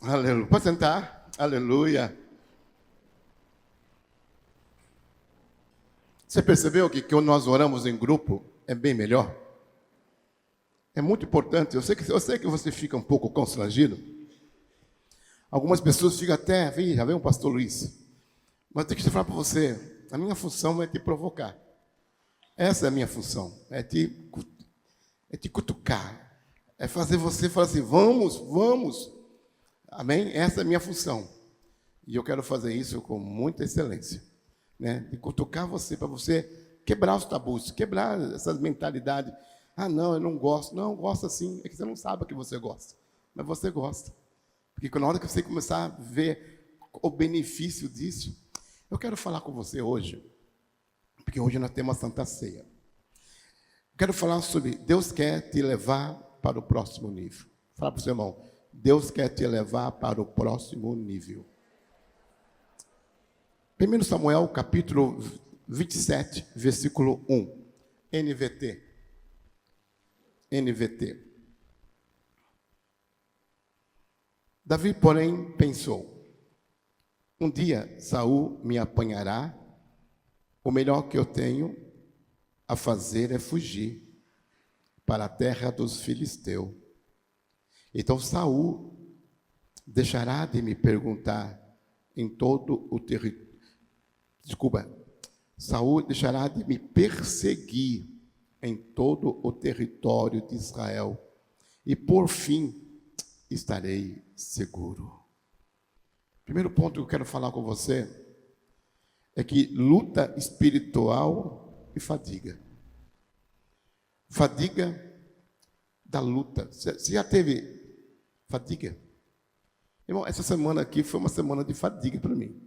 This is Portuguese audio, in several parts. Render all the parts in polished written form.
Aleluia. Pode sentar? Aleluia. Você percebeu que quando nós oramos em grupo é bem melhor? É muito importante. Eu sei que você fica um pouco constrangido. Algumas pessoas ficam até, já vem o pastor Luiz. Mas tem que falar para você, a minha função é te provocar. Essa é a minha função, é te cutucar. É fazer você falar assim, vamos. Amém? Essa é a minha função. E eu quero fazer isso com muita excelência. Né? De cutucar você, para você quebrar os tabus, quebrar essas mentalidades. Ah, não, eu não gosto. Não, gosta sim. É que você não sabe que você gosta. Mas você gosta. Porque na hora que você começar a ver o benefício disso, eu quero falar com você hoje, porque hoje nós temos a Santa Ceia. Quero falar sobre Deus quer te levar para o próximo nível. Fala para o seu irmão, Deus quer te levar para o próximo nível. 1 Samuel, capítulo 27, versículo 1. NVT. Davi, porém, pensou, um dia Saul me apanhará, o melhor que eu tenho a fazer é fugir para a terra dos filisteus. Então Saul deixará de me perguntar em todo o território. Saul deixará de me perseguir em todo o território de Israel. E por fim estarei seguro. Primeiro ponto que eu quero falar com você é que luta espiritual e fadiga. Fadiga da luta. Você já teve fadiga? Irmão, essa semana aqui foi uma semana de fadiga para mim.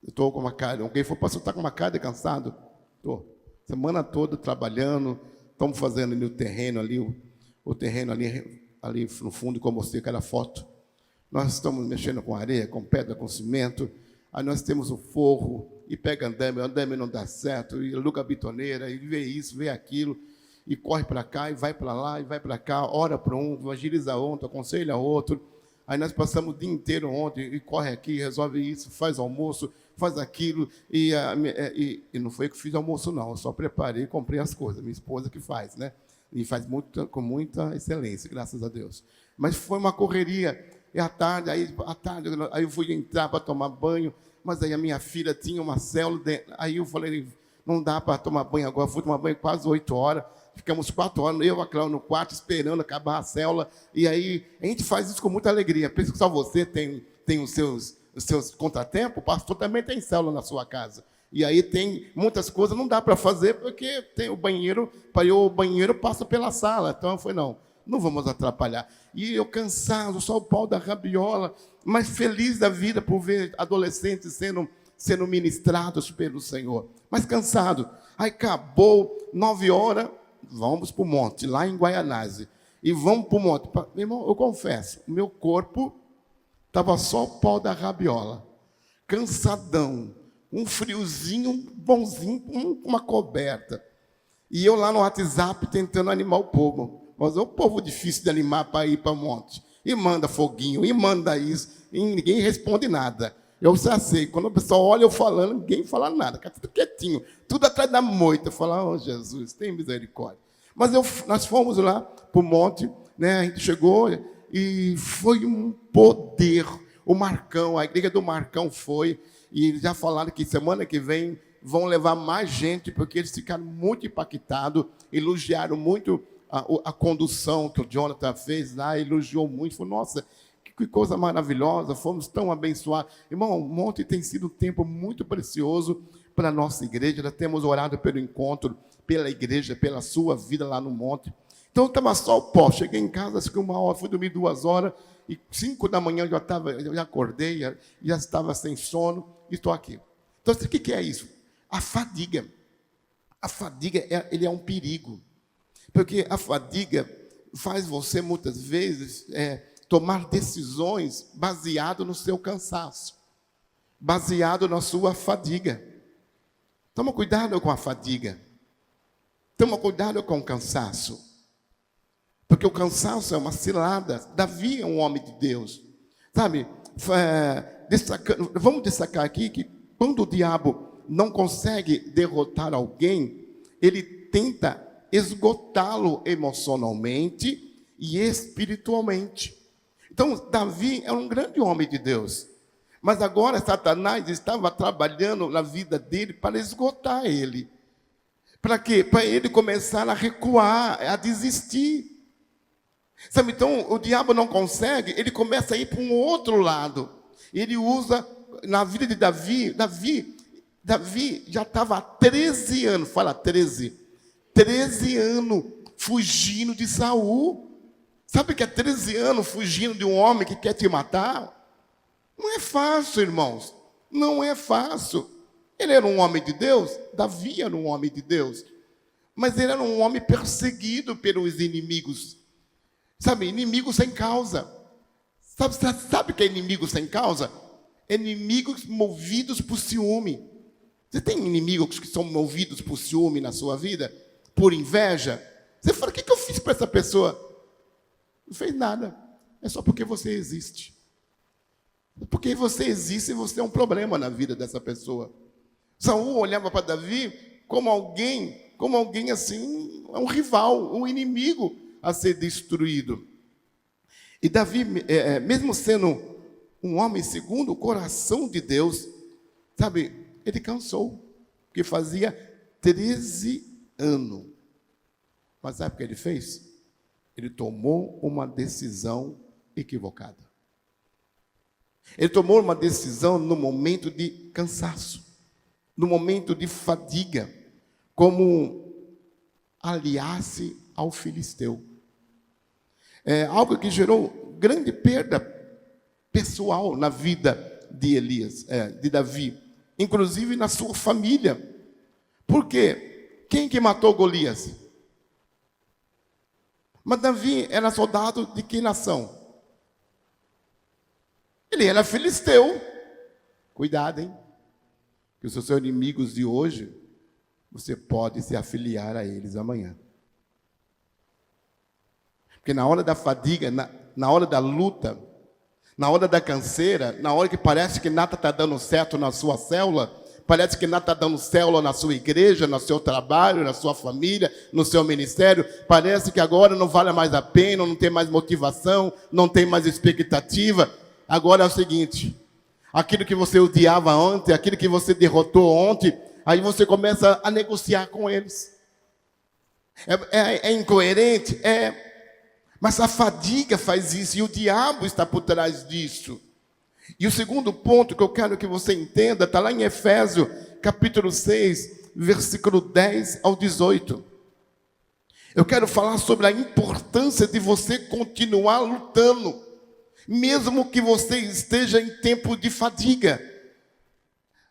Eu estou com uma cara. Alguém falou, pastor, está com uma cara de cansado? Estou. Semana toda trabalhando. Estamos fazendo ali o terreno ali, o terreno ali no fundo, como eu mostrei aquela foto. Nós estamos mexendo com areia, com pedra, com cimento. Aí nós temos o forro, e pega andame não dá certo, e aluga a bitoneira, e vê isso, vê aquilo, e corre para cá, e vai para lá, e vai para cá, ora para um, evangeliza outro, aconselha outro. Aí nós passamos o dia inteiro ontem, e corre aqui, resolve isso, faz almoço, faz aquilo, e não foi eu que fiz almoço não, eu só preparei e comprei as coisas, minha esposa que faz, né? E faz com muita excelência, graças a Deus. Mas foi uma correria, e à tarde, aí eu fui entrar para tomar banho, mas aí a minha filha tinha uma célula, aí eu falei, não dá para tomar banho agora, fui tomar banho quase 8 horas, ficamos 4 horas, eu e a Cláudia no quarto, esperando acabar a célula, e aí a gente faz isso com muita alegria. Penso que só você tem os seus contratempos, o pastor também tem célula na sua casa. E aí tem muitas coisas, não dá para fazer, porque tem o banheiro, o banheiro passa pela sala. Então eu falei, não vamos atrapalhar. E eu cansado, só o pau da rabiola, mas feliz da vida por ver adolescentes sendo ministrados pelo Senhor. Mas cansado. Aí acabou, 9 horas, vamos para o monte, lá em Guaianazes. E vamos para o monte. Meu irmão, eu confesso, o meu corpo estava só o pau da rabiola. Cansadão. Um friozinho bonzinho, uma coberta. E eu lá no WhatsApp tentando animar o povo. Mas é um povo difícil de animar para ir para o monte. E manda foguinho, e manda isso. E ninguém responde nada. Eu já sei, quando o pessoal olha eu falando, ninguém fala nada. Fica tudo quietinho, tudo atrás da moita. Fala, oh Jesus, tem misericórdia. Mas nós fomos lá para o monte, né? A gente chegou e foi um poder. O Marcão, a igreja do Marcão foi... E já falaram que semana que vem vão levar mais gente, porque eles ficaram muito impactados, elogiaram muito a condução que o Jonathan fez lá, elogiou muito, falou, nossa, que coisa maravilhosa, fomos tão abençoados. Irmão, o monte tem sido um tempo muito precioso para a nossa igreja, nós temos orado pelo encontro, pela igreja, pela sua vida lá no monte. Então, estava só o pó, cheguei em casa, acho que 1 hora, fui dormir 2 horas, e 5 da manhã eu já acordei, já estava sem sono, e estou aqui. Então, o que é isso? A fadiga. A fadiga, ele é um perigo. Porque a fadiga faz você, muitas vezes, tomar decisões baseado no seu cansaço. Baseado na sua fadiga. Toma cuidado com a fadiga. Toma cuidado com o cansaço. Porque o cansaço é uma cilada. Davi é um homem de Deus. Sabe? Vamos destacar aqui que quando o diabo não consegue derrotar alguém, ele tenta esgotá-lo emocionalmente e espiritualmente. Então, Davi é um grande homem de Deus. Mas agora Satanás estava trabalhando na vida dele para esgotar ele. Para quê? Para ele começar a recuar, a desistir. Sabe, então o diabo não consegue, ele começa a ir para um outro lado. Ele usa, na vida de Davi já estava há 13 anos, fala 13 anos fugindo de Saul. Sabe que é 13 anos fugindo de um homem que quer te matar? Não é fácil, irmãos. Não é fácil. Ele era um homem de Deus, Davi era um homem de Deus. Mas ele era um homem perseguido pelos inimigos. Sabe, inimigo sem causa. Sabe o que é inimigo sem causa? Inimigos movidos por ciúme. Você tem inimigos que são movidos por ciúme na sua vida? Por inveja? Você fala, o que eu fiz para essa pessoa? Não fez nada. É só porque você existe. Porque você existe e você é um problema na vida dessa pessoa. Saul olhava para Davi como alguém assim, um rival, um inimigo a ser destruído. E Davi, mesmo sendo um homem segundo o coração de Deus, sabe, ele cansou, porque fazia 13 anos. Mas sabe o que ele fez? Ele tomou uma decisão equivocada. Ele tomou uma decisão no momento de cansaço, no momento de fadiga, como aliar-se ao filisteu. É algo que gerou grande perda pessoal na vida de de Davi, inclusive na sua família. Por quê? Quem que matou Golias? Mas Davi era soldado de que nação? Ele era filisteu. Cuidado, hein? Que os seus inimigos de hoje, você pode se afiliar a eles amanhã. Porque na hora da fadiga, na hora da luta, na hora da canseira, na hora que parece que nada está dando certo na sua célula, parece que nada está dando certo na sua igreja, no seu trabalho, na sua família, no seu ministério, parece que agora não vale mais a pena, não tem mais motivação, não tem mais expectativa. Agora é o seguinte, aquilo que você odiava ontem, aquilo que você derrotou ontem, aí você começa a negociar com eles. É incoerente? É. Mas a fadiga faz isso, e o diabo está por trás disso. E o segundo ponto que eu quero que você entenda, está lá em Efésios, capítulo 6, versículo 10 ao 18. Eu quero falar sobre a importância de você continuar lutando, mesmo que você esteja em tempo de fadiga.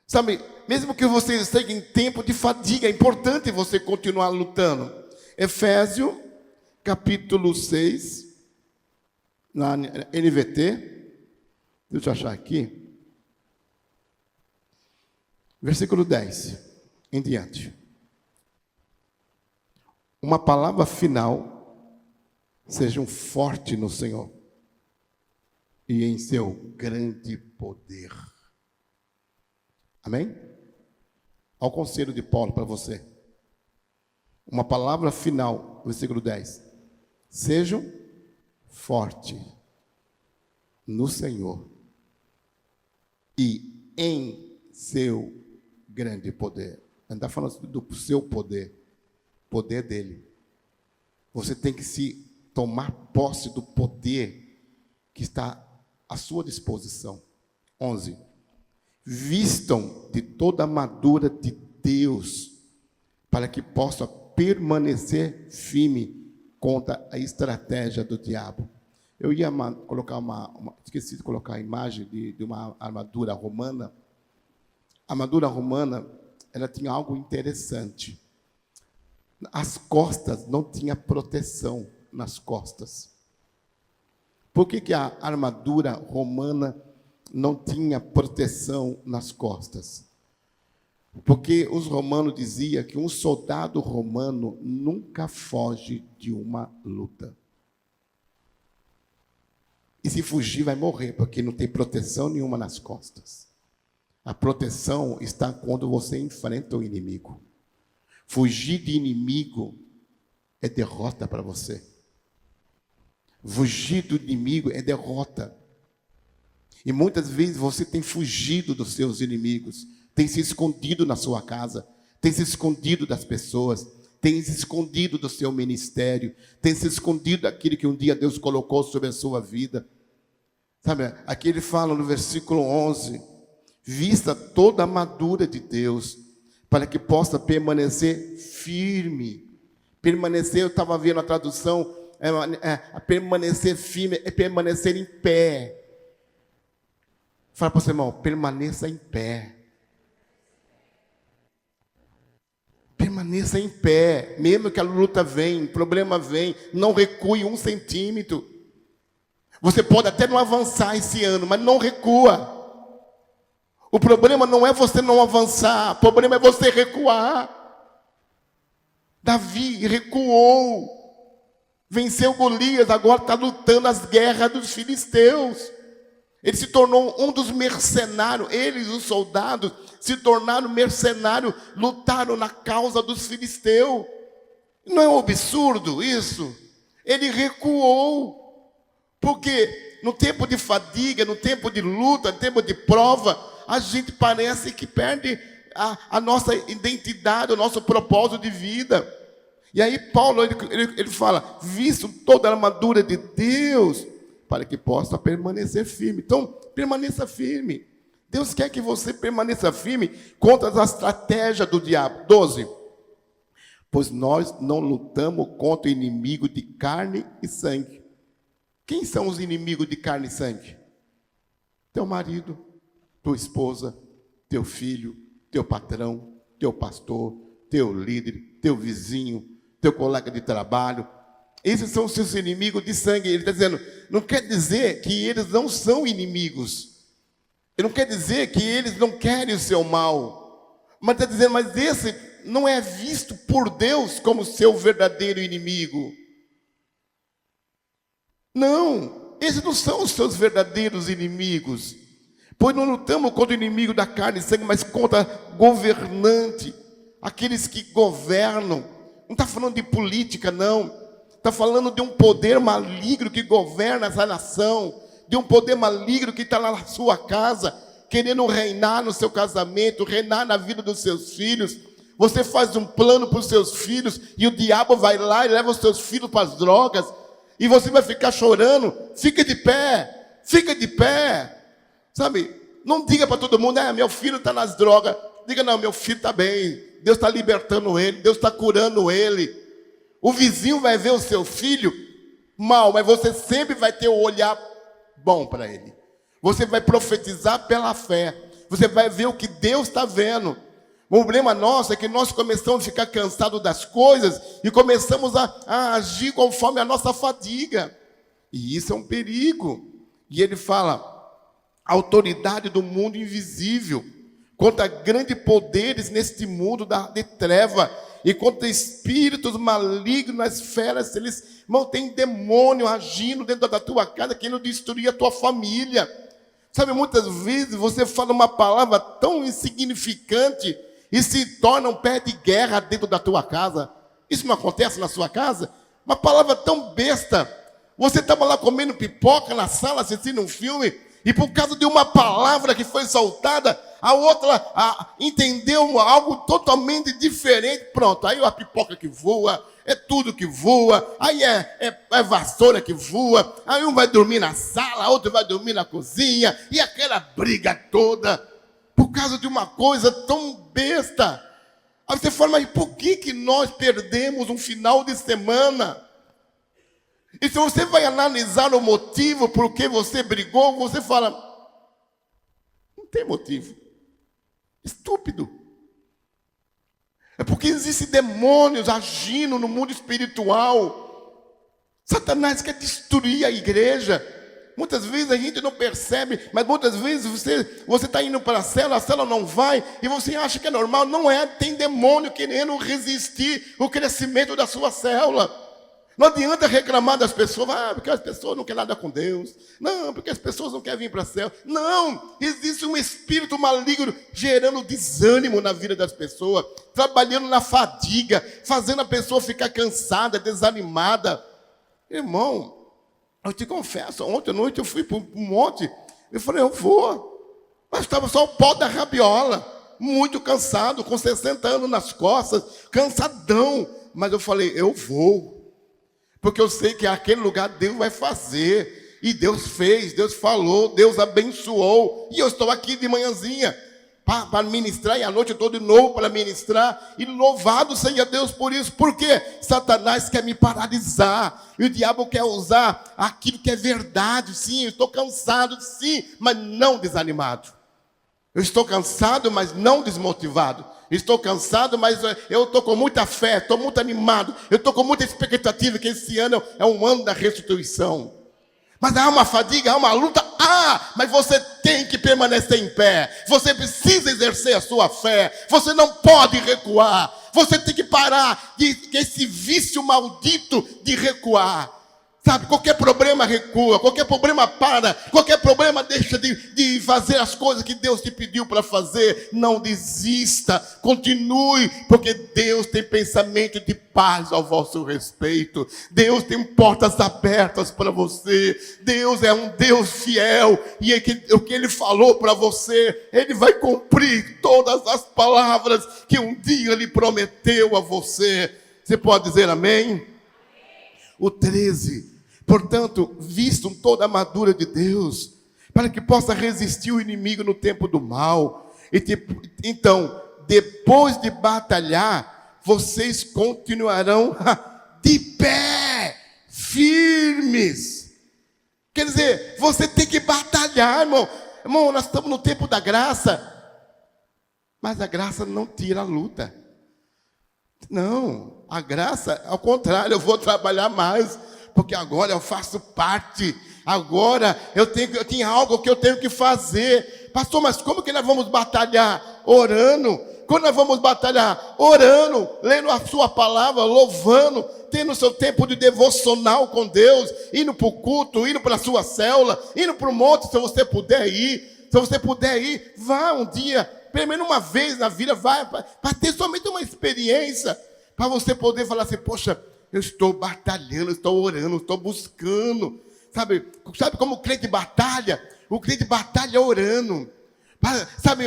Sabe, mesmo que você esteja em tempo de fadiga, é importante você continuar lutando. Efésios, capítulo 6, na NVT, deixa eu achar aqui, versículo 10 em diante. Uma palavra final: sejam fortes no Senhor e em seu grande poder. Amém? Ao conselho de Paulo para você. Uma palavra final, versículo 10. Sejam fortes no Senhor e em seu grande poder. Não está falando do seu poder, poder dele. Você tem que se tomar posse do poder que está à sua disposição. 11. Vistam de toda a armadura de Deus, para que possa permanecer firme contra a estratégia do diabo. Eu ia colocar esqueci de colocar a imagem de uma armadura romana. A armadura romana, ela tinha algo interessante. As costas não tinha proteção nas costas. Por que a armadura romana não tinha proteção nas costas? Porque os romanos diziam que um soldado romano nunca foge de uma luta. E se fugir vai morrer, porque não tem proteção nenhuma nas costas. A proteção está quando você enfrenta o inimigo. Fugir de inimigo é derrota para você. Fugir do inimigo é derrota. E muitas vezes você tem fugido dos seus inimigos, tem se escondido na sua casa, tem se escondido das pessoas, tem se escondido do seu ministério, tem se escondido daquilo que um dia Deus colocou sobre a sua vida. Sabe, aqui ele fala no versículo 11, vista toda a armadura de Deus, para que possa permanecer firme. Permanecer, eu estava vendo a tradução, permanecer firme é permanecer em pé. Fala para o seu irmão, permaneça em pé. Permaneça em pé, mesmo que a luta venha, o problema vem, não recue 1 centímetro. Você pode até não avançar esse ano, mas não recua. O problema não é você não avançar, o problema é você recuar. Davi recuou, venceu Golias, agora está lutando as guerras dos filisteus. Ele se tornou um dos mercenários, eles, os soldados, se tornaram mercenários, lutaram na causa dos filisteus. Não é um absurdo isso? Ele recuou, porque no tempo de fadiga, no tempo de luta, no tempo de prova, a gente parece que perde a nossa identidade, o nosso propósito de vida. E aí Paulo, ele fala, visto toda a armadura de Deus, para que possa permanecer firme. Então, permaneça firme. Deus quer que você permaneça firme contra a estratégia do diabo. 12. Pois nós não lutamos contra o inimigo de carne e sangue. Quem são os inimigos de carne e sangue? Teu marido, tua esposa, teu filho, teu patrão, teu pastor, teu líder, teu vizinho, teu colega de trabalho. Esses são os seus inimigos de sangue. Ele está dizendo, não quer dizer que eles não são inimigos. Ele não quer dizer que eles não querem o seu mal. Mas está dizendo, mas esse não é visto por Deus como seu verdadeiro inimigo. Não, esses não são os seus verdadeiros inimigos. Pois não lutamos contra o inimigo da carne e sangue, mas contra governante, aqueles que governam. Não está falando de política, não. Está falando de um poder maligno que governa essa nação, de um poder maligno que está lá na sua casa, querendo reinar no seu casamento, reinar na vida dos seus filhos. Você faz um plano para os seus filhos e o diabo vai lá e leva os seus filhos para as drogas e você vai ficar chorando. Fica de pé, fica de pé. Sabe, não diga para todo mundo, meu filho está nas drogas. Diga, não, meu filho está bem, Deus está libertando ele, Deus está curando ele. O vizinho vai ver o seu filho mal, mas você sempre vai ter o olhar bom para ele. Você vai profetizar pela fé. Você vai ver o que Deus está vendo. O problema nosso é que nós começamos a ficar cansados das coisas e começamos a agir conforme a nossa fadiga. E isso é um perigo. E ele fala, a autoridade do mundo invisível, contra grandes poderes neste mundo de treva, e contra espíritos malignos nas esferas, eles tem demônio agindo dentro da tua casa, querendo destruir a tua família. Sabe, muitas vezes você fala uma palavra tão insignificante e se torna um pé de guerra dentro da tua casa. Isso não acontece na sua casa? Uma palavra tão besta. Você estava lá comendo pipoca na sala, assistindo um filme, e por causa de uma palavra que foi soltada, a outra entendeu algo totalmente diferente. Pronto, aí a pipoca que voa, é tudo que voa, aí é vassoura que voa, aí um vai dormir na sala, outro vai dormir na cozinha, e aquela briga toda, por causa de uma coisa tão besta. Aí você fala, mas por que nós perdemos um final de semana? E se você vai analisar o motivo por que você brigou, você fala, não tem motivo. Estúpido. É porque existem demônios agindo no mundo espiritual. Satanás quer destruir a igreja. Muitas vezes a gente não percebe, mas muitas vezes você está indo para a célula não vai, e você acha que é normal. Não é, tem demônio querendo resistir o crescimento da sua célula. Não adianta reclamar das pessoas, porque as pessoas não querem nada com Deus. Não, porque as pessoas não querem vir para o céu. Não, existe um espírito maligno gerando desânimo na vida das pessoas, trabalhando na fadiga, fazendo a pessoa ficar cansada, desanimada. Irmão, eu te confesso, ontem à noite eu fui para um monte, eu falei, eu vou. Mas estava só o pó da rabiola, muito cansado, com 60 anos nas costas, cansadão. Mas eu falei, eu vou. Porque eu sei que aquele lugar Deus vai fazer. E Deus fez, Deus falou, Deus abençoou. E eu estou aqui de manhãzinha para ministrar. E à noite eu estou de novo para ministrar. E louvado seja Deus por isso. Porque Satanás quer me paralisar. E o diabo quer usar aquilo que é verdade. Sim, eu estou cansado, sim, mas não desanimado. Eu estou cansado, mas não desmotivado. Estou cansado, mas eu estou com muita fé, estou muito animado. Eu estou com muita expectativa que esse ano é um ano da restituição. Mas há uma fadiga, há uma luta. Mas você tem que permanecer em pé. Você precisa exercer a sua fé. Você não pode recuar. Você tem que parar esse vício maldito de recuar. Sabe, qualquer problema recua, qualquer problema para, qualquer problema deixa de fazer as coisas que Deus te pediu para fazer. Não desista, continue, porque Deus tem pensamento de paz ao vosso respeito. Deus tem portas abertas para você. Deus é um Deus fiel, e o que Ele falou para você, Ele vai cumprir todas as palavras que um dia Ele prometeu a você. Você pode dizer amém? O 13. Portanto, vistam toda a armadura de Deus, para que possa resistir o inimigo no tempo do mal. Então, depois de batalhar, vocês continuarão de pé, firmes. Quer dizer, você tem que batalhar, irmão. Irmão, nós estamos no tempo da graça, mas a graça não tira a luta. Não, a graça, ao contrário, eu vou trabalhar mais, porque agora eu faço parte, agora eu tenho algo que eu tenho que fazer. Pastor, mas como que nós vamos batalhar? Orando. Quando nós vamos batalhar? Orando, lendo a sua palavra, louvando, tendo o seu tempo de devocional com Deus, indo para o culto, indo para a sua célula, indo para o monte, se você puder ir. Se você puder ir, vá um dia, pelo menos uma vez na vida, vai para ter somente uma experiência, para você poder falar assim, poxa, eu estou batalhando, estou orando, estou buscando. Sabe como o crente batalha? O crente batalha orando. Sabe,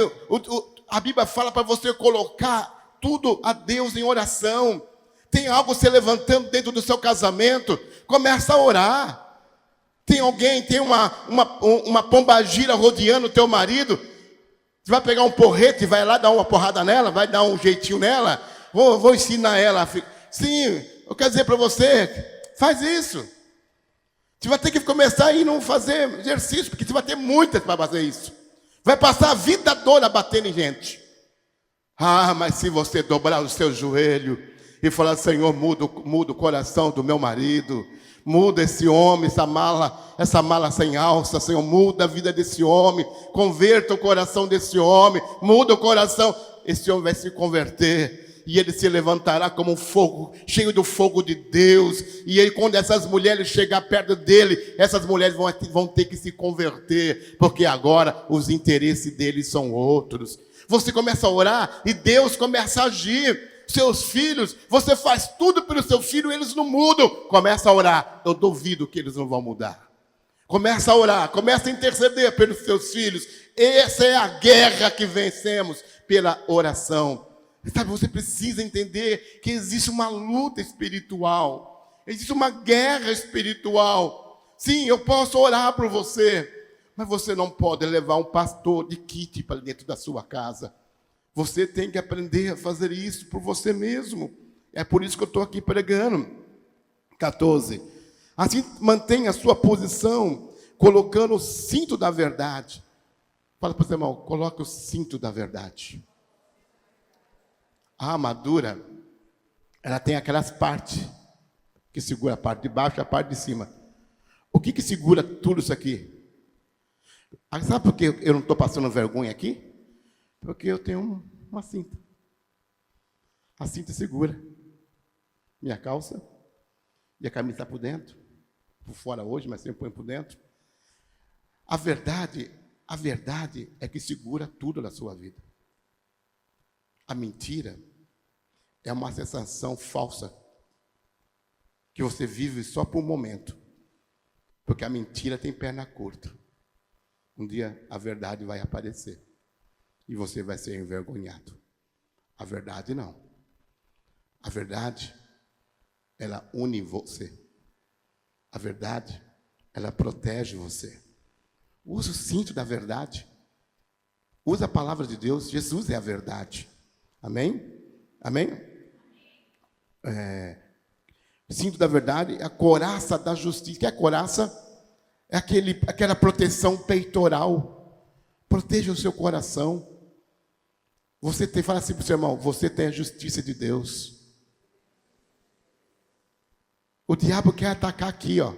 a Bíblia fala para você colocar tudo a Deus em oração. Tem algo se levantando dentro do seu casamento, começa a orar. Tem alguém, tem uma pombagira rodeando o teu marido. Você vai pegar um porrete, vai lá dar uma porrada nela, vai dar um jeitinho nela. Vou ensinar ela. Sim, eu quero dizer para você, faz isso. Você vai ter que começar a ir não fazer exercício, porque você vai ter muitas para fazer isso. Vai passar a vida toda batendo em gente. Mas se você dobrar o seu joelho e falar, Senhor, muda o coração do meu marido, muda esse homem, essa mala sem alça, Senhor, muda a vida desse homem, converta o coração desse homem, muda o coração, esse homem vai se converter. E ele se levantará como um fogo, cheio do fogo de Deus. E aí, quando essas mulheres chegar perto dele, essas mulheres vão ter que se converter, porque agora os interesses deles são outros. Você começa a orar e Deus começa a agir. Seus filhos, você faz tudo pelo seu filho e eles não mudam. Começa a orar, eu duvido que eles não vão mudar. Começa a orar, começa a interceder pelos seus filhos. Essa é a guerra que vencemos pela oração. Sabe, você precisa entender que existe uma luta espiritual. Existe uma guerra espiritual. Sim, eu posso orar por você, mas você não pode levar um pastor de kit para dentro da sua casa. Você tem que aprender a fazer isso por você mesmo. É por isso que eu estou aqui pregando. 14. Assim, mantenha a sua posição, colocando o cinto da verdade. Fala para o seu irmão, coloque o cinto da verdade. A armadura, ela tem aquelas partes que segura a parte de baixo e a parte de cima. O que segura tudo isso aqui? Sabe por que eu não estou passando vergonha aqui? Porque eu tenho uma cinta. A cinta segura minha calça, E a camisa está por dentro. Por fora hoje, mas sempre põe por dentro. A verdade é que segura tudo na sua vida. A mentira é uma sensação falsa que você vive só por um momento. Porque a mentira tem perna curta. Um dia a verdade vai aparecer e você vai ser envergonhado. A verdade não. A verdade, ela une você. A verdade, ela protege você. Usa o cinto da verdade. Usa a palavra de Deus. Jesus é a verdade. Amém? Amém? O cinto da verdade é a couraça da justiça. O que é a couraça? É aquela proteção peitoral. Proteja o seu coração. Fala assim para o seu irmão, você tem a justiça de Deus. O diabo quer atacar aqui, ó,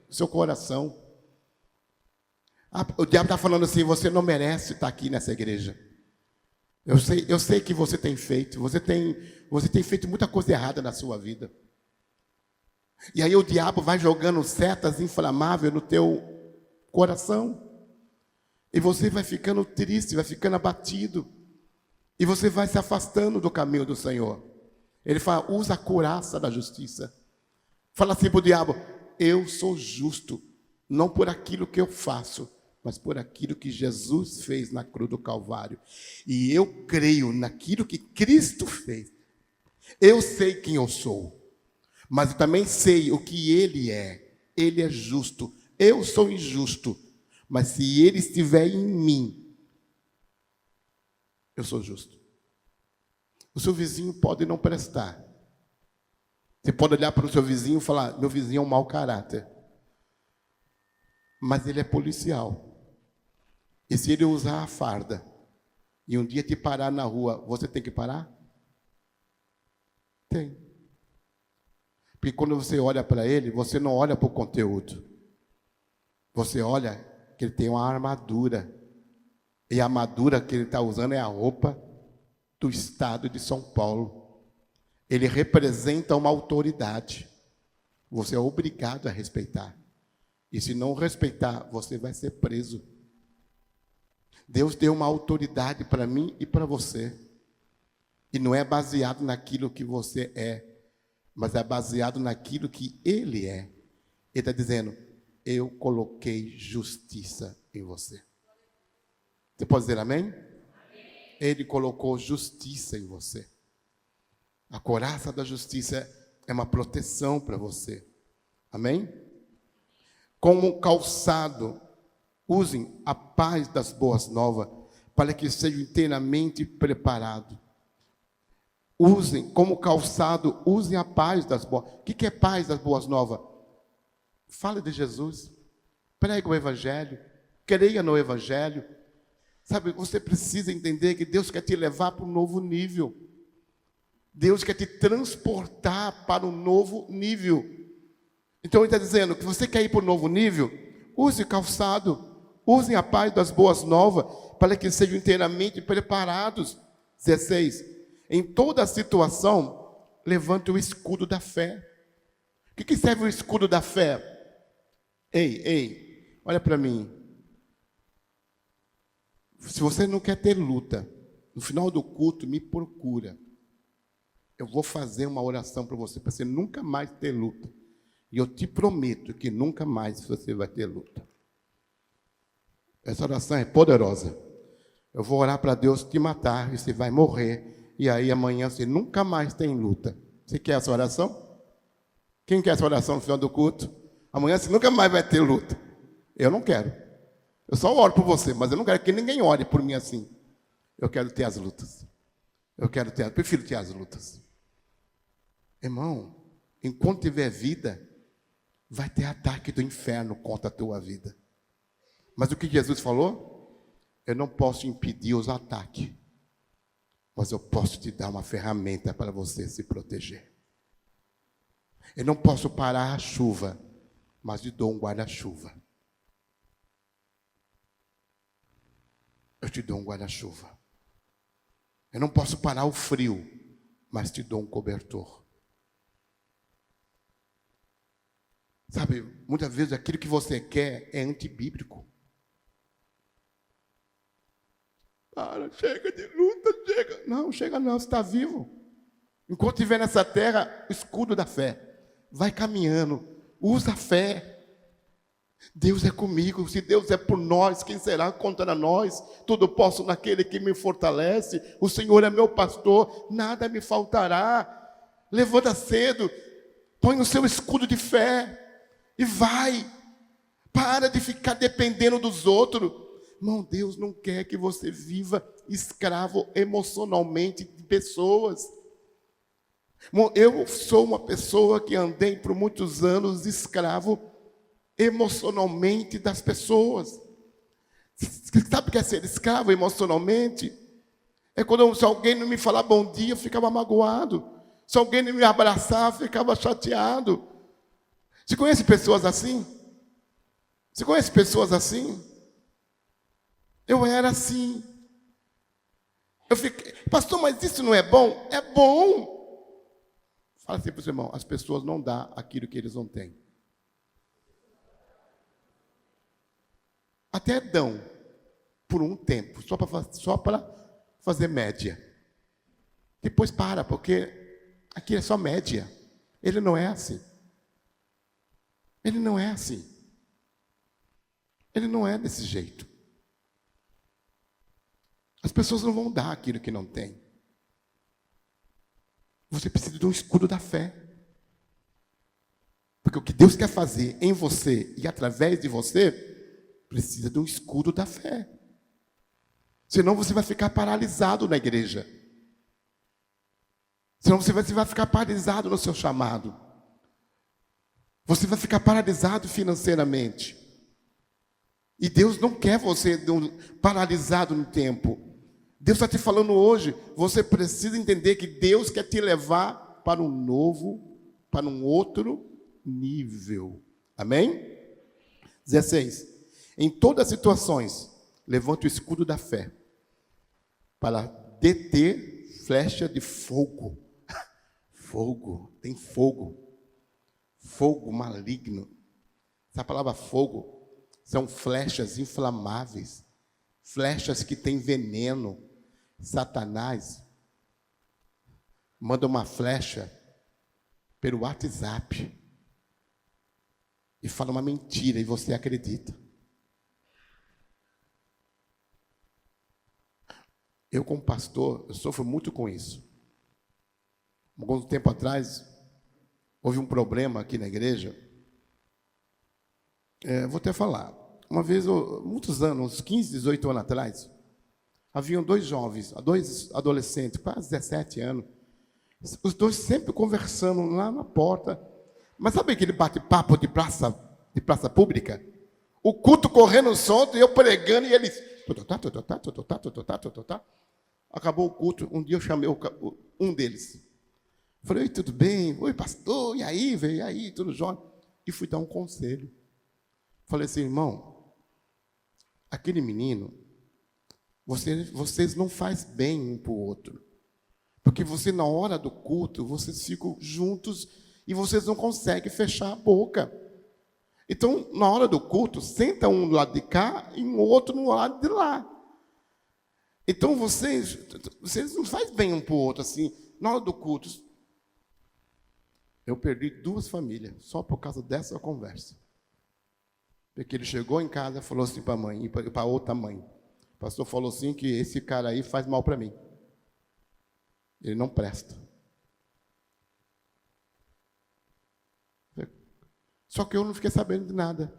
o seu coração. O diabo está falando assim, você não merece estar aqui nessa igreja. Eu sei que você tem feito. Você tem feito muita coisa errada na sua vida. E aí o diabo vai jogando setas inflamáveis no teu coração. E você vai ficando triste, vai ficando abatido. E você vai se afastando do caminho do Senhor. Ele fala, usa a couraça da justiça. Fala assim para o diabo, eu sou justo, não por aquilo que eu faço, mas por aquilo que Jesus fez na cruz do Calvário. E eu creio naquilo que Cristo fez. Eu sei quem eu sou, mas eu também sei o que Ele é. Ele é justo, eu sou injusto, mas se Ele estiver em mim, eu sou justo. O seu vizinho pode não prestar. Você pode olhar para o seu vizinho e falar, meu vizinho é um mau caráter. Mas ele é policial. E se ele usar a farda e um dia te parar na rua, você tem que parar? Tem. Porque quando você olha para ele, você não olha para o conteúdo. Você olha que ele tem uma armadura. E a armadura que ele está usando é a roupa do estado de São Paulo. Ele representa uma autoridade. Você é obrigado a respeitar. E se não respeitar, você vai ser preso. Deus deu uma autoridade para mim e para você. E não é baseado naquilo que você é, mas é baseado naquilo que Ele é. Ele está dizendo, eu coloquei justiça em você. Você pode dizer amém? Amém? Ele colocou justiça em você. A couraça da justiça é uma proteção para você. Amém? Como calçado, usem a paz das boas novas, para que sejam inteiramente preparados. Usem, como calçado, usem a paz das boas. O que é paz das boas novas? Fale de Jesus. Pregue o Evangelho. Creia no Evangelho. Sabe, você precisa entender que Deus quer te levar para um novo nível. Deus quer te transportar para um novo nível. Então ele está dizendo que você quer ir para um novo nível, use o calçado, usem a paz das boas novas, para que sejam inteiramente preparados. 16. Em toda situação, levante o escudo da fé. O que serve o escudo da fé? Ei, olha para mim. Se você não quer ter luta, no final do culto, me procura. Eu vou fazer uma oração para você nunca mais ter luta. E eu te prometo que nunca mais você vai ter luta. Essa oração é poderosa. Eu vou orar para Deus te matar e você vai morrer. E aí amanhã você nunca mais tem luta. Você quer essa oração? Quem quer essa oração no final do culto? Amanhã você nunca mais vai ter luta. Eu não quero. Eu só oro por você, mas eu não quero que ninguém ore por mim assim. Eu quero ter as lutas. Eu prefiro ter as lutas. Irmão, enquanto tiver vida, vai ter ataque do inferno contra a tua vida. Mas o que Jesus falou? Eu não posso impedir os ataques, mas eu posso te dar uma ferramenta para você se proteger. Eu não posso parar a chuva, mas te dou um guarda-chuva. Eu te dou um guarda-chuva. Eu não posso parar o frio, mas te dou um cobertor. Sabe, muitas vezes aquilo que você quer é antibíblico. Para, chega de luta, chega. Não, chega não, você está vivo. Enquanto estiver nessa terra, escudo da fé. Vai caminhando, usa a fé. Deus é comigo, se Deus é por nós, quem será contra nós? Tudo posso naquele que me fortalece. O Senhor é meu pastor, nada me faltará. Levanta cedo, põe o seu escudo de fé e vai. Para de ficar dependendo dos outros. Irmão, Deus não quer que você viva escravo emocionalmente de pessoas. Irmão, eu sou uma pessoa que andei por muitos anos escravo emocionalmente das pessoas. Sabe o que é ser escravo emocionalmente? É quando se alguém não me falar bom dia, eu ficava magoado. Se alguém não me abraçar, eu ficava chateado. Você conhece pessoas assim? Você conhece pessoas assim? Eu era assim. Eu fiquei, pastor, mas isso não é bom? É bom. Fala assim para o seu irmão, as pessoas não dão aquilo que eles não têm. Até dão, por um tempo, só para fazer média. Depois para, porque aqui é só média. Ele não é assim. Ele não é assim. Ele não é desse jeito. As pessoas não vão dar aquilo que não tem. Você precisa de um escudo da fé. Porque o que Deus quer fazer em você e através de você, precisa de um escudo da fé. Senão você vai ficar paralisado na igreja. Senão você vai ficar paralisado no seu chamado. Você vai ficar paralisado financeiramente. E Deus não quer você paralisado no tempo. Deus está te falando hoje, você precisa entender que Deus quer te levar para um novo, para um outro nível. Amém? 16. Em todas as situações, levante o escudo da fé para deter flecha de fogo. Fogo, tem fogo. Fogo maligno. Essa palavra fogo são flechas inflamáveis, flechas que têm veneno. Satanás manda uma flecha pelo WhatsApp e fala uma mentira e você acredita. Eu, como pastor, eu sofro muito com isso. Algum tempo atrás, houve um problema aqui na igreja. Vou até falar. Uma vez, muitos anos, uns 15, 18 anos atrás, haviam dois jovens, dois adolescentes, quase 17 anos. Os dois sempre conversando lá na porta. Mas sabe aquele bate-papo de praça pública? O culto correndo solto e eu pregando e eles... Acabou o culto. Um dia eu chamei um deles. Falei, oi, tudo bem? Oi, pastor, e aí, velho? E aí, tudo jóia? E fui dar um conselho. Falei assim, irmão, aquele menino, vocês não fazem bem um para o outro. Porque você, na hora do culto, vocês ficam juntos e vocês não conseguem fechar a boca. Então, na hora do culto, senta um do lado de cá e um outro no lado de lá. Então, vocês não fazem bem um para o outro, assim, na hora do culto. Eu perdi 2 famílias, só por causa dessa conversa. Porque ele chegou em casa e falou assim para a mãe, e para outra mãe. O pastor falou assim que esse cara aí faz mal para mim. Ele não presta. Só que eu não fiquei sabendo de nada.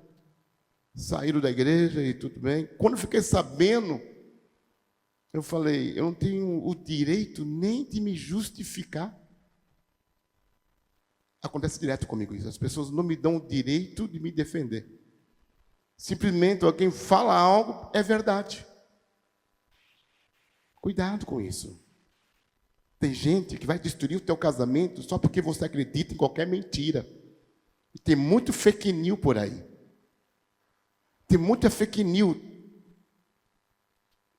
Saíram da igreja e tudo bem. Quando eu fiquei sabendo, eu falei, eu não tenho o direito nem de me justificar. Acontece direto comigo isso. As pessoas não me dão o direito de me defender. Simplesmente alguém fala algo, é verdade. Cuidado com isso. Tem gente que vai destruir o teu casamento só porque você acredita em qualquer mentira. E tem muito fake news por aí. Tem muita fake news.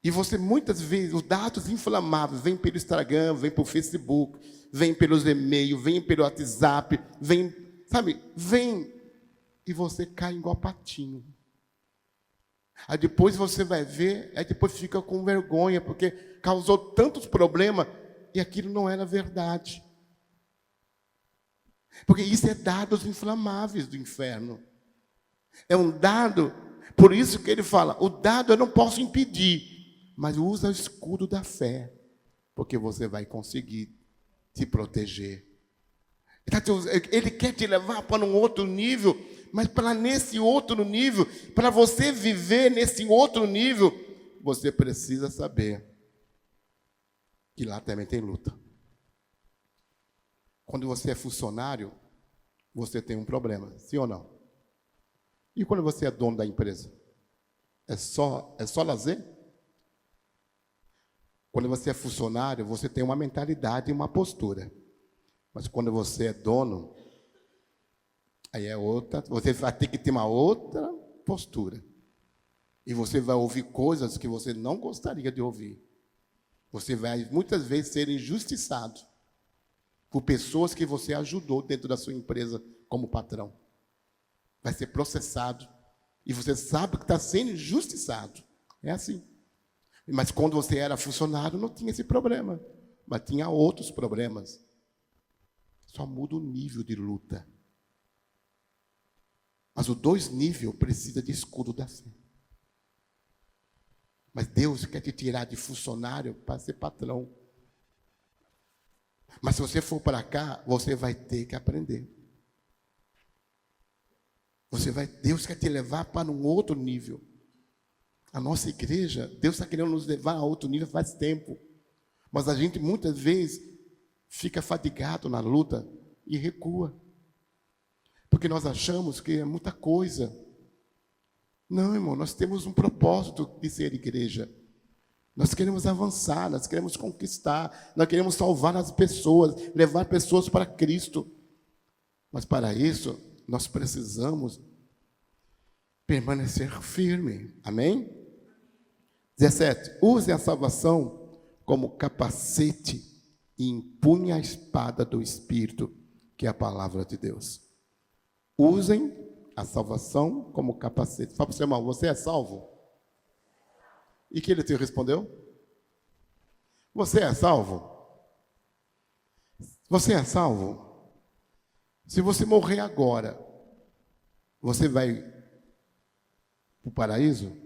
E você, muitas vezes, os dados inflamáveis vêm pelo Instagram, vêm pelo Facebook, vêm pelos e-mails, vêm pelo WhatsApp, vêm. e você cai igual patinho. Aí depois você vai ver, aí depois fica com vergonha, porque causou tantos problemas e aquilo não era verdade. Porque isso é dados inflamáveis do inferno. É um dado, por isso que ele fala, o dado eu não posso impedir, mas usa o escudo da fé, porque você vai conseguir se proteger. Ele quer te levar para um outro nível, mas para nesse outro nível, para você viver nesse outro nível, você precisa saber que lá também tem luta. Quando você é funcionário, você tem um problema, sim ou não? E quando você é dono da empresa? É só lazer? Quando você é funcionário, você tem uma mentalidade e uma postura. Mas quando você é dono, aí é outra, você vai ter que ter uma outra postura. E você vai ouvir coisas que você não gostaria de ouvir. Você vai, muitas vezes, ser injustiçado por pessoas que você ajudou dentro da sua empresa como patrão. Vai ser processado. E você sabe que está sendo injustiçado. É assim. Mas quando você era funcionário, não tinha esse problema. Mas tinha outros problemas. Só muda o nível de luta. Mas o 2 nível precisa de escudo da fé. Mas Deus quer te tirar de funcionário para ser patrão. Mas se você for para cá, você vai ter que aprender. Deus quer te levar para um outro nível. A nossa igreja, Deus está querendo nos levar a outro nível faz tempo. Mas a gente muitas vezes fica fadigado na luta e recua. Porque nós achamos que é muita coisa. Não, irmão, nós temos um propósito de ser igreja. Nós queremos avançar, nós queremos conquistar, nós queremos salvar as pessoas, levar pessoas para Cristo. Mas para isso, nós precisamos permanecer firme. Amém? 17. Use a salvação como capacete e empunhe a espada do Espírito, que é a palavra de Deus. Usem a salvação como capacete. Fala para o seu irmão, você é salvo? E que ele te respondeu? Você é salvo? Você é salvo? Se você morrer agora, você vai para o paraíso?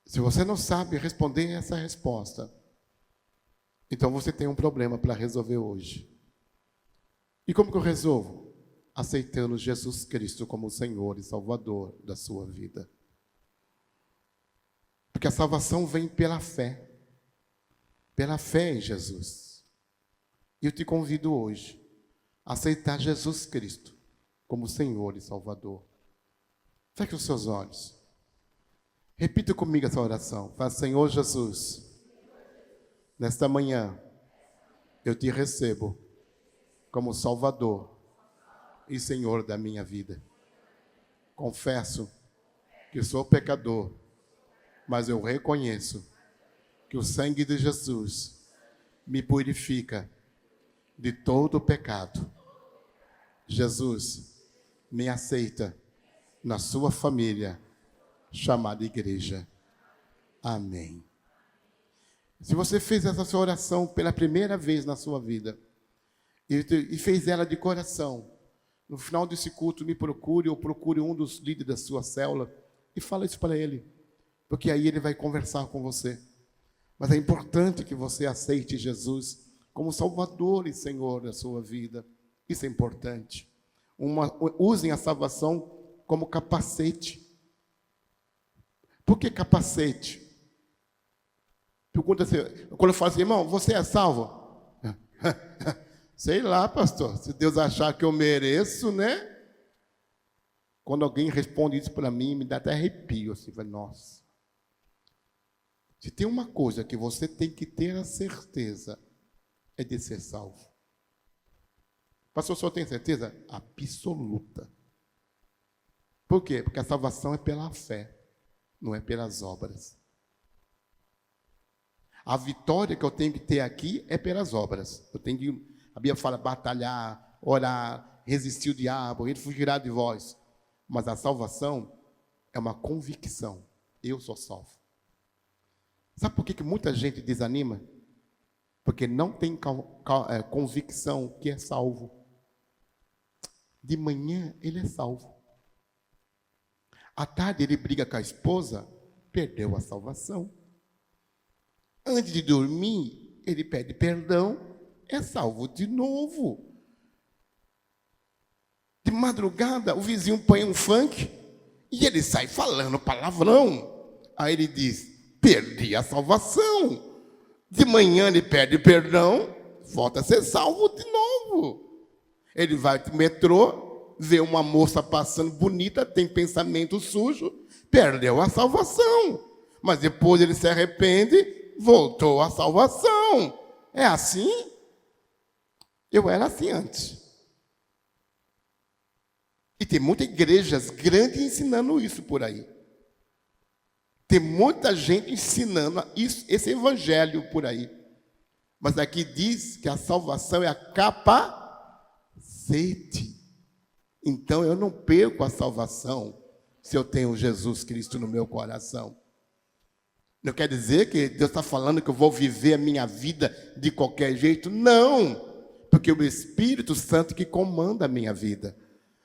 Se você não sabe responder essa resposta, então você tem um problema para resolver hoje. E como que eu resolvo? Aceitando Jesus Cristo como Senhor e Salvador da sua vida. Porque a salvação vem pela fé em Jesus. E eu te convido hoje a aceitar Jesus Cristo como Senhor e Salvador. Feche os seus olhos. Repita comigo essa oração. Fala, Senhor Jesus, nesta manhã eu te recebo como Salvador e Senhor da minha vida. Confesso que sou pecador, mas eu reconheço que o sangue de Jesus me purifica de todo o pecado. Jesus me aceita na sua família, chamada igreja. Amém. Se você fez essa sua oração pela primeira vez na sua vida, e fez ela de coração, no final desse culto me procure, ou procure um dos líderes da sua célula, e fala isso para ele, porque aí ele vai conversar com você. Mas é importante que você aceite Jesus como Salvador e Senhor da sua vida. Isso é importante. Usem a salvação como capacete. Por que capacete? Pergunta assim, quando eu falo assim, irmão, você é salvo? Sei lá, pastor, se Deus achar que eu mereço, né? Quando alguém responde isso para mim, me dá até arrepio, assim, nossa. Se tem uma coisa que você tem que ter a certeza, é de ser salvo. Pastor, o senhor tem certeza? Absoluta. Por quê? Porque a salvação é pela fé, não é pelas obras. A vitória que eu tenho que ter aqui é pelas obras. A Bíblia fala batalhar, orar, resistir o diabo, ele fugirá de vós. Mas a salvação é uma convicção. Eu sou salvo. Sabe por que muita gente desanima? Porque não tem convicção que é salvo. De manhã ele é salvo. À tarde ele briga com a esposa, perdeu a salvação. Antes de dormir, ele pede perdão, é salvo de novo. De madrugada, o vizinho põe um funk e ele sai falando palavrão. Aí ele diz, perdi a salvação. De manhã ele pede perdão, volta a ser salvo de novo. Ele vai para o metrô, vê uma moça passando bonita, tem pensamento sujo, perdeu a salvação. Mas depois ele se arrepende, voltou à salvação. É assim? Eu era assim antes. E tem muitas igrejas grandes ensinando isso por aí. Tem muita gente ensinando isso, esse evangelho por aí. Mas aqui diz que a salvação é a capacete. Então eu não perco a salvação se eu tenho Jesus Cristo no meu coração. Não quer dizer que Deus está falando que eu vou viver a minha vida de qualquer jeito. Não, porque o Espírito Santo que comanda a minha vida.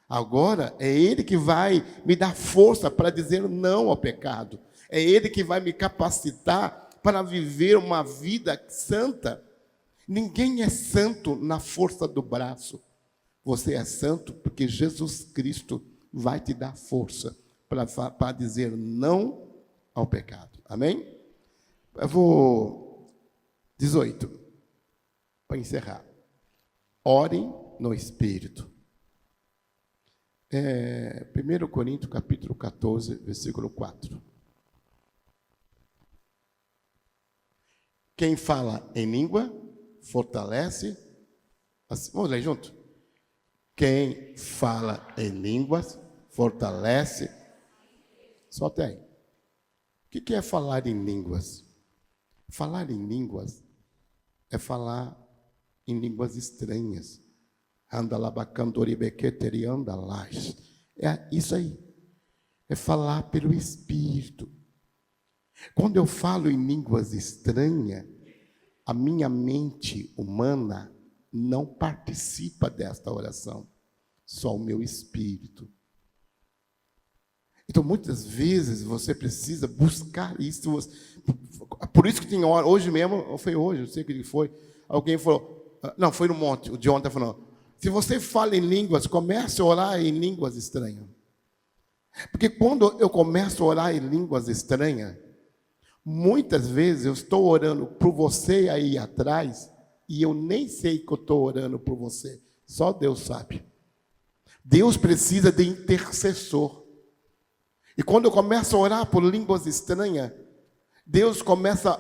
Agora é Ele que vai me dar força para dizer não ao pecado. É Ele que vai me capacitar para viver uma vida santa. Ninguém é santo na força do braço. Você é santo porque Jesus Cristo vai te dar força para dizer não ao pecado. Amém? Eu vou... 18. Para encerrar. Orem no Espírito. 1 Coríntios capítulo 14, versículo 4. Quem fala em língua, fortalece. Vamos ler junto? Quem fala em línguas, fortalece. Só até aí. O que é falar em línguas? Falar em línguas é falar em línguas estranhas. É isso aí. É falar pelo Espírito. Quando eu falo em línguas estranhas, a minha mente humana não participa desta oração. Só o meu espírito. Então, muitas vezes, você precisa buscar isso. Por isso que tem hora, hoje mesmo, foi hoje, não sei o que foi, alguém falou, não, foi no monte, o de ontem falou, se você fala em línguas, comece a orar em línguas estranhas. Porque quando eu começo a orar em línguas estranhas, muitas vezes eu estou orando por você aí atrás e eu nem sei que eu estou orando por você. Só Deus sabe. Deus precisa de intercessor. E quando eu começo a orar por línguas estranhas, Deus começa,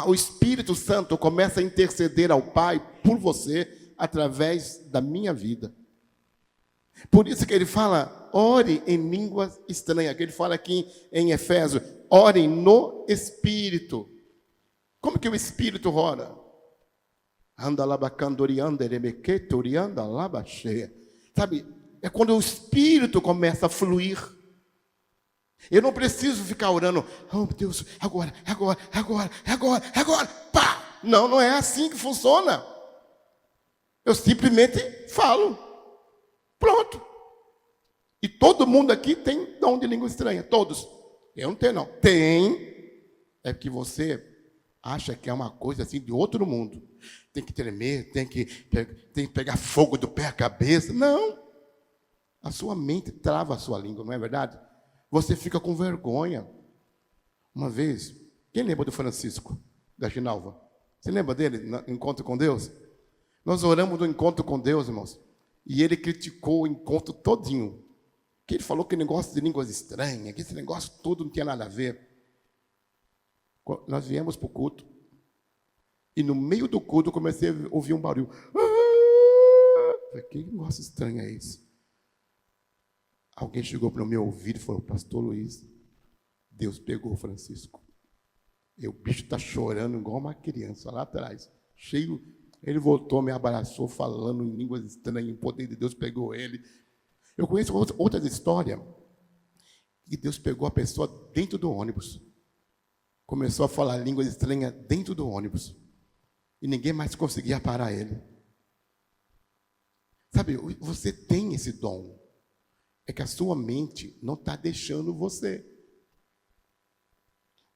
o Espírito Santo começa a interceder ao Pai por você através da minha vida. Por isso que ele fala, ore em línguas estranhas. Que ele fala aqui em Efésios, orem no Espírito. Como que o Espírito ora? Sabe, é quando o Espírito começa a fluir. Eu não preciso ficar orando, oh meu Deus, agora, pá! Não, não é assim que funciona. Eu simplesmente falo. Pronto. E todo mundo aqui tem dom de língua estranha. Todos. Eu não tenho, não. Tem. É que você acha que é uma coisa assim de outro mundo. Tem que tremer, tem que pegar fogo do pé à cabeça. Não. A sua mente trava a sua língua, não é verdade? Você fica com vergonha. Uma vez, quem lembra do Francisco, da Ginalva? Você lembra dele, no encontro com Deus? Nós oramos do encontro com Deus, irmãos. E ele criticou o encontro todinho. Que ele falou que negócio de línguas estranhas, que esse negócio todo não tinha nada a ver. Nós viemos para o culto. E no meio do culto eu comecei a ouvir um barulho. Que negócio estranho é esse? Alguém chegou para o meu ouvido e falou, pastor Luiz, Deus pegou o Francisco. E o bicho está chorando igual uma criança lá atrás. Cheio, Ele voltou, me abraçou, falando em línguas estranhas, o poder de Deus pegou ele. Eu conheço outras histórias, que Deus pegou a pessoa dentro do ônibus. Começou a falar línguas estranhas dentro do ônibus. E ninguém mais conseguia parar ele. Sabe, você tem esse dom. É que a sua mente não está deixando você.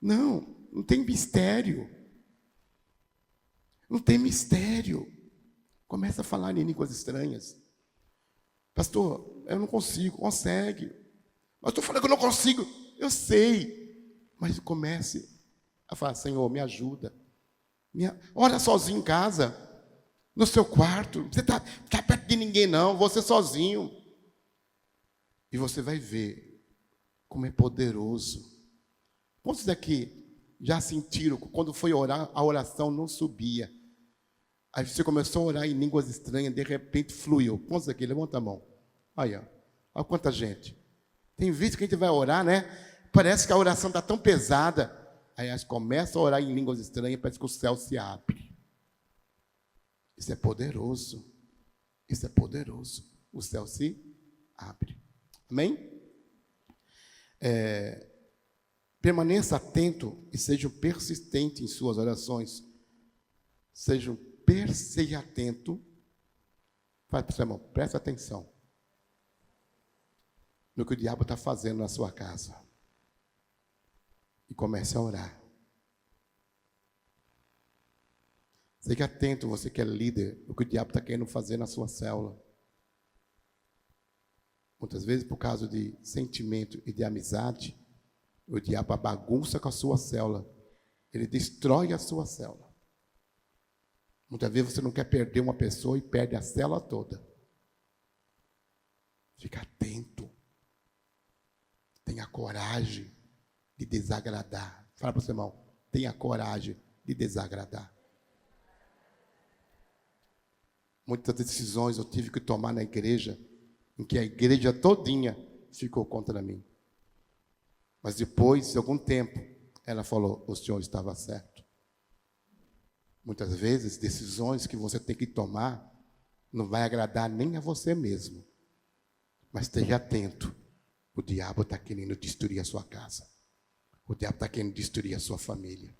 Não tem mistério. Não tem mistério. Começa a falar em línguas estranhas. Pastor, eu não consigo. Consegue. Mas estou falando que eu não consigo. Eu sei. Mas comece a falar, Senhor, me ajuda. Ora sozinho em casa, no seu quarto. Você está perto de ninguém não, você sozinho. E você vai ver como é poderoso. Quantos daqui já sentiram que quando foi orar, a oração não subia? Aí você começou a orar em línguas estranhas, de repente fluiu. Quantos daqui? Levanta a mão. Aí, ó. Olha quanta gente. Tem visto que a gente vai orar, né? Parece que a oração está tão pesada. Aí elas começam a orar em línguas estranhas, parece que o céu se abre. Isso é poderoso. Isso é poderoso. O céu se abre. Amém? Permaneça atento e seja persistente em suas orações. Seja atento. Faz para o seu irmão, presta atenção no que o diabo está fazendo na sua casa. E comece a orar. Seja atento, você que é líder, no que o diabo está querendo fazer na sua célula. Muitas vezes, por causa de sentimento e de amizade, o diabo bagunça com a sua célula. Ele destrói a sua célula. Muitas vezes você não quer perder uma pessoa e perde a célula toda. Fica atento. Tenha coragem de desagradar. Fala para o seu irmão, tenha coragem de desagradar. Muitas decisões eu tive que tomar na igreja, em que a igreja todinha ficou contra mim. Mas depois de algum tempo, ela falou, o senhor estava certo. Muitas vezes, decisões que você tem que tomar, não vai agradar nem a você mesmo. Mas esteja atento. O diabo está querendo destruir a sua casa. O diabo está querendo destruir a sua família.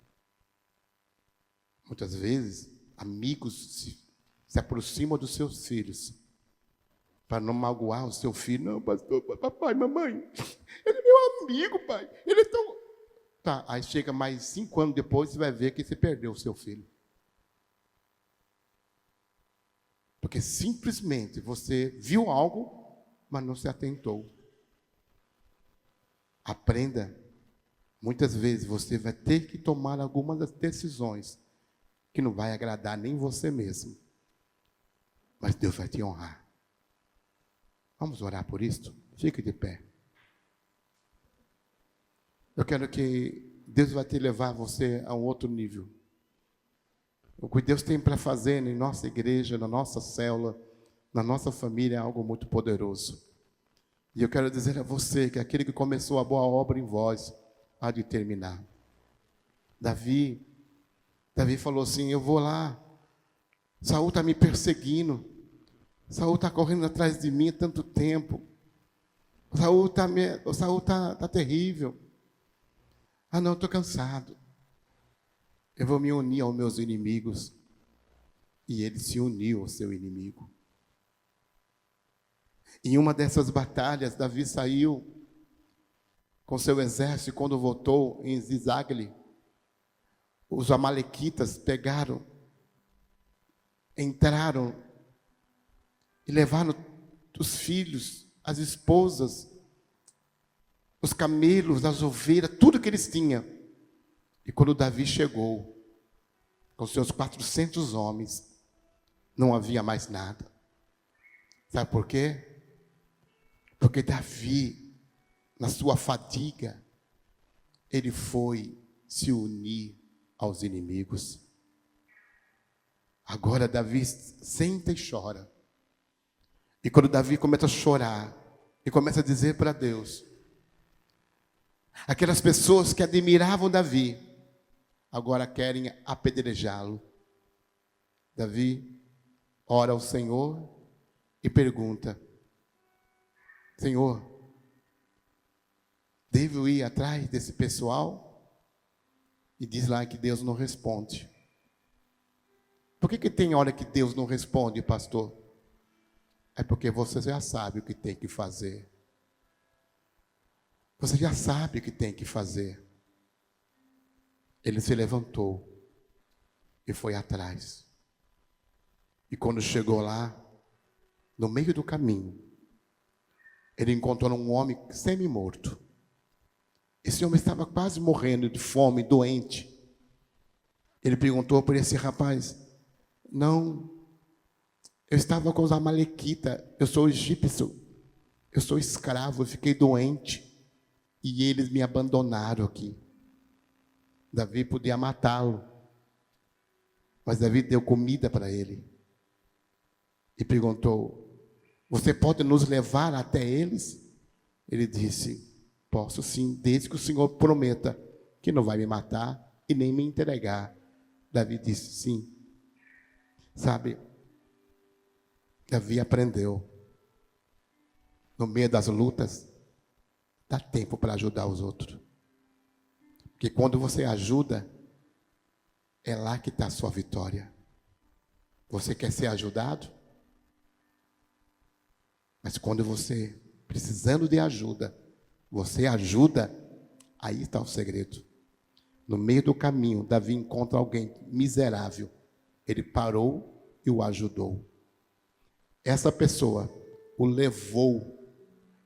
Muitas vezes, amigos se aproximam dos seus filhos para não magoar o seu filho. Não, pastor, papai, mamãe, ele é meu amigo, pai. Ele é tão... Tá, aí chega mais 5 anos depois, você vai ver que você perdeu o seu filho. Porque simplesmente você viu algo, mas não se atentou. Aprenda. Muitas vezes você vai ter que tomar algumas decisões que não vai agradar nem você mesmo. Mas Deus vai te honrar. Vamos orar por isso? Fique de pé. Eu quero que Deus vai te levar você a um outro nível. O que Deus tem para fazer em nossa igreja, na nossa célula, na nossa família é algo muito poderoso. E eu quero dizer a você que aquele que começou a boa obra em vós há de terminar. Davi falou assim, eu vou lá, Saul está me perseguindo, Saul está correndo atrás de mim há tanto tempo, Saul está terrível. Ah não, estou cansado. Eu vou me unir aos meus inimigos. E ele se uniu ao seu inimigo. Em uma dessas batalhas, Davi saiu com seu exército, e quando voltou em Zizagli, os amalequitas pegaram, entraram e levaram os filhos, as esposas, os camelos, as ovelhas, tudo que eles tinham. E quando Davi chegou, com seus 400 homens, não havia mais nada. Sabe por quê? Porque Davi, na sua fadiga, ele foi se unir aos inimigos. Agora Davi senta e chora. E quando Davi começa a chorar, e começa a dizer para Deus, aquelas pessoas que admiravam Davi, agora querem apedrejá-lo. Davi ora ao Senhor e pergunta: Senhor, devo ir atrás desse pessoal? E diz lá que Deus não responde. Por que tem hora que Deus não responde, pastor? É porque você já sabe o que tem que fazer. Você já sabe o que tem que fazer. Ele se levantou e foi atrás. E quando chegou lá, no meio do caminho, ele encontrou um homem semi-morto. Esse homem estava quase morrendo de fome, doente. Ele perguntou para esse rapaz: não, eu estava com os amalequitas, eu sou egípcio, eu sou escravo, eu fiquei doente e eles me abandonaram aqui. Davi podia matá-lo, mas Davi deu comida para ele e perguntou: você pode nos levar até eles? Ele disse: posso sim, desde que o Senhor prometa que não vai me matar e nem me entregar. Davi disse sim. Sabe, Davi aprendeu. No meio das lutas, dá tempo para ajudar os outros. Porque quando você ajuda, é lá que está a sua vitória. Você quer ser ajudado? Mas quando você, precisando de ajuda, você ajuda, aí está o segredo. No meio do caminho, Davi encontra alguém miserável. Ele parou e o ajudou. Essa pessoa o levou.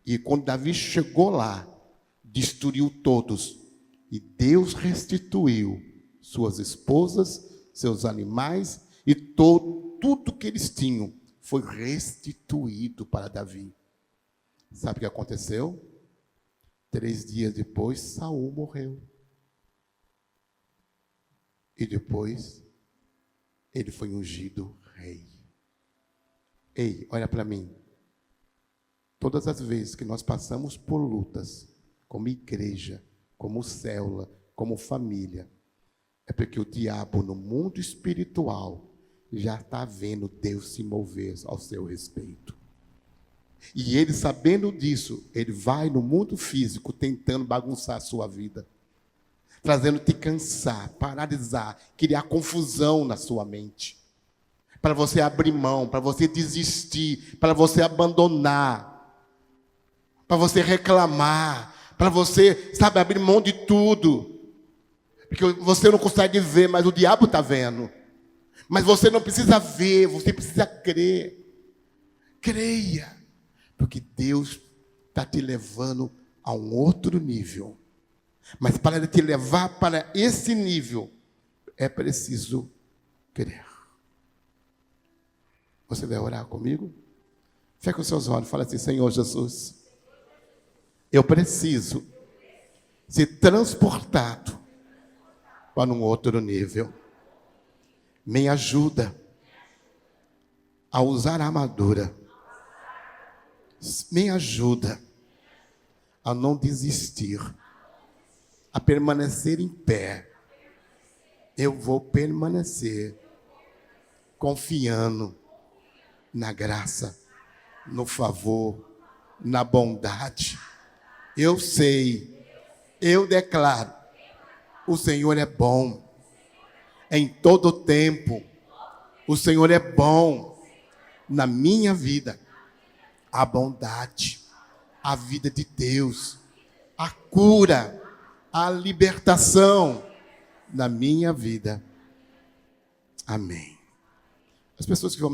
E quando Davi chegou lá, destruiu todos. E Deus restituiu suas esposas, seus animais e tudo que eles tinham foi restituído para Davi. Sabe o que aconteceu? 3 dias depois, Saul morreu. E depois, ele foi ungido rei. Ei, olha para mim. Todas as vezes que nós passamos por lutas, como igreja, como célula, como família, é porque o diabo no mundo espiritual já está vendo Deus se mover ao seu respeito. E ele, sabendo disso, ele vai no mundo físico tentando bagunçar a sua vida, trazendo te cansar, paralisar, criar confusão na sua mente, para você abrir mão, para você desistir, para você abandonar, para você reclamar, para você, sabe, abrir mão de tudo, porque você não consegue ver, mas o diabo está vendo. Mas você não precisa ver, você precisa crer. Creia, porque Deus está te levando a um outro nível. Mas para Ele te levar para esse nível, é preciso crer. Você vai orar comigo? Feche os seus olhos e fala assim: Senhor Jesus, eu preciso ser transportado para um outro nível. Me ajuda a usar a armadura. Me ajuda a não desistir, a permanecer em pé. Eu vou permanecer confiando na graça, no favor, na bondade. Eu sei, eu declaro, o Senhor é bom. Em todo tempo, o Senhor é bom na minha vida. A bondade, a vida de Deus, a cura, a libertação na minha vida. Amém. As pessoas que vão me